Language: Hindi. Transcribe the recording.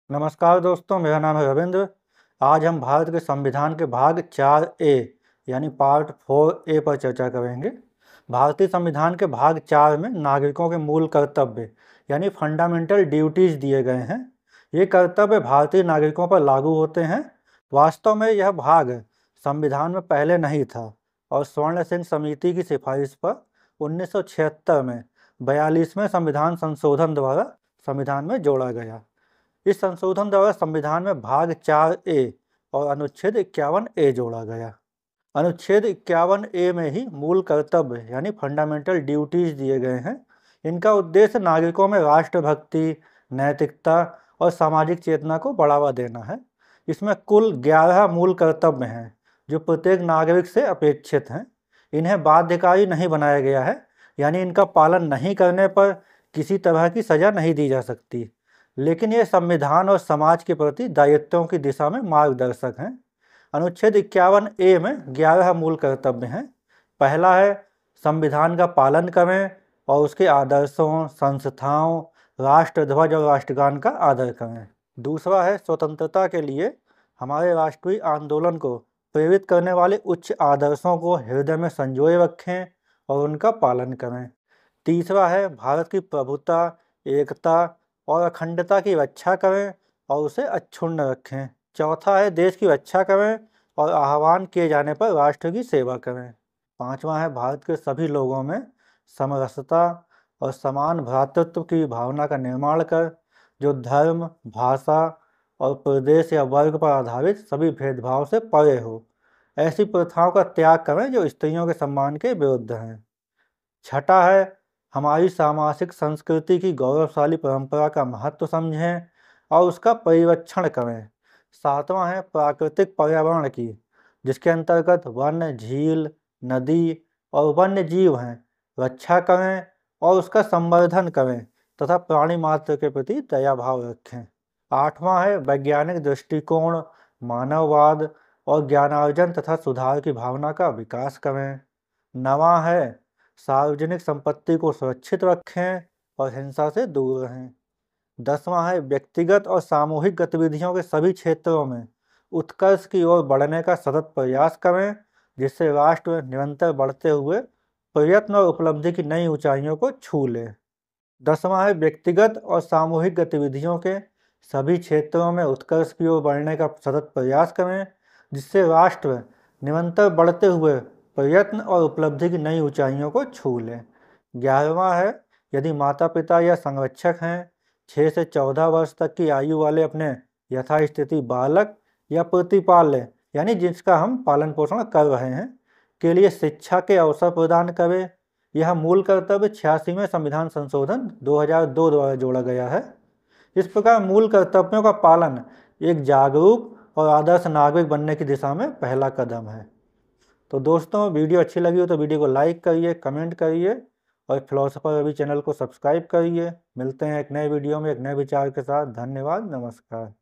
नमस्कार दोस्तों, मेरा नाम है रविंद्र। आज हम भारत के संविधान के भाग 4A यानी पार्ट 4A पर चर्चा करेंगे। भारतीय संविधान के भाग 4 में नागरिकों के मूल कर्तव्य यानी फंडामेंटल ड्यूटीज दिए गए हैं। ये कर्तव्य भारतीय नागरिकों पर लागू होते हैं। वास्तव में यह भाग संविधान में पहले नहीं था और स्वर्ण सिंह समिति की सिफारिश पर 1976 में 42वें संविधान संशोधन द्वारा संविधान में जोड़ा गया। इस संशोधन द्वारा संविधान में भाग 4A और अनुच्छेद 51A जोड़ा गया। अनुच्छेद 51A में ही मूल कर्तव्य यानी फंडामेंटल ड्यूटीज दिए गए हैं। इनका उद्देश्य नागरिकों में राष्ट्रभक्ति, नैतिकता और सामाजिक चेतना को बढ़ावा देना है। इसमें कुल 11 मूल कर्तव्य हैं जो प्रत्येक नागरिक से अपेक्षित हैं। इन्हें बाध्यकारी नहीं बनाया गया है, यानी इनका पालन नहीं करने पर किसी तरह की सजा नहीं दी जा सकती, लेकिन ये संविधान और समाज के प्रति दायित्वों की दिशा में मार्गदर्शक हैं। अनुच्छेद 51A में 11 मूल कर्तव्य हैं। पहला है संविधान का पालन करें और उसके आदर्शों, संस्थाओं, राष्ट्रध्वज और राष्ट्रगान का आदर करें। दूसरा है स्वतंत्रता के लिए हमारे राष्ट्रीय आंदोलन को प्रेरित करने वाले उच्च आदर्शों को हृदय में संजोए रखें और उनका पालन करें। तीसरा है भारत की प्रभुता, एकता और अखंडता की रक्षा करें और उसे अक्षुण्ण रखें। चौथा है देश की रक्षा करें और आह्वान किए जाने पर राष्ट्र की सेवा करें। पांचवा है भारत के सभी लोगों में समरसता और समान भ्रातृत्व की भावना का निर्माण कर जो धर्म, भाषा और प्रदेश या वर्ग पर आधारित सभी भेदभाव से परे हो। ऐसी प्रथाओं का त्याग करें जो स्त्रियों के सम्मान के विरुद्ध हैं। छठा है हमारी सामाजिक संस्कृति की गौरवशाली परंपरा का महत्व समझें और उसका परिरक्षण करें। सातवां है प्राकृतिक पर्यावरण की, जिसके अंतर्गत वन, झील, नदी और वन्य जीव हैं, रक्षा करें और उसका संवर्धन करें तथा प्राणी मात्र के प्रति दया भाव रखें। आठवां है वैज्ञानिक दृष्टिकोण, मानववाद और ज्ञानार्जन तथा सुधार की भावना का विकास करें। नवां है सार्वजनिक संपत्ति को सुरक्षित रखें और हिंसा से दूर रहें। 10वां है व्यक्तिगत और सामूहिक गतिविधियों के सभी क्षेत्रों में उत्कर्ष की ओर बढ़ने का सतत प्रयास करें, जिससे राष्ट्र निरंतर बढ़ते हुए प्रयत्न और उपलब्धि की नई ऊंचाइयों को छू ले। 10वां है व्यक्तिगत और सामूहिक गतिविधियों के सभी क्षेत्रों में उत्कर्ष की ओर बढ़ने का सतत प्रयास करें, जिससे राष्ट्र निरंतर बढ़ते हुए प्रयत्न और उपलब्धि की नई ऊंचाइयों को छू लें। 11वां है यदि माता पिता या संरक्षक हैं 6 से 14 वर्ष तक की आयु वाले अपने यथास्थिति बालक या प्रतिपाल्य यानी जिसका हम पालन पोषण कर रहे हैं के लिए शिक्षा के अवसर प्रदान करें। यह मूल कर्तव्य 86वें संविधान संशोधन 2002 द्वारा जोड़ा गया है। इस प्रकार मूल कर्तव्यों का पालन एक जागरूक और आदर्श नागरिक बनने की दिशा में पहला कदम है। तो दोस्तों, वीडियो अच्छी लगी हो तो वीडियो को लाइक करिए, कमेंट करिए और फिलोसोफर रवि चैनल को सब्सक्राइब करिए। मिलते हैं एक नए वीडियो में एक नए विचार के साथ। धन्यवाद, नमस्कार।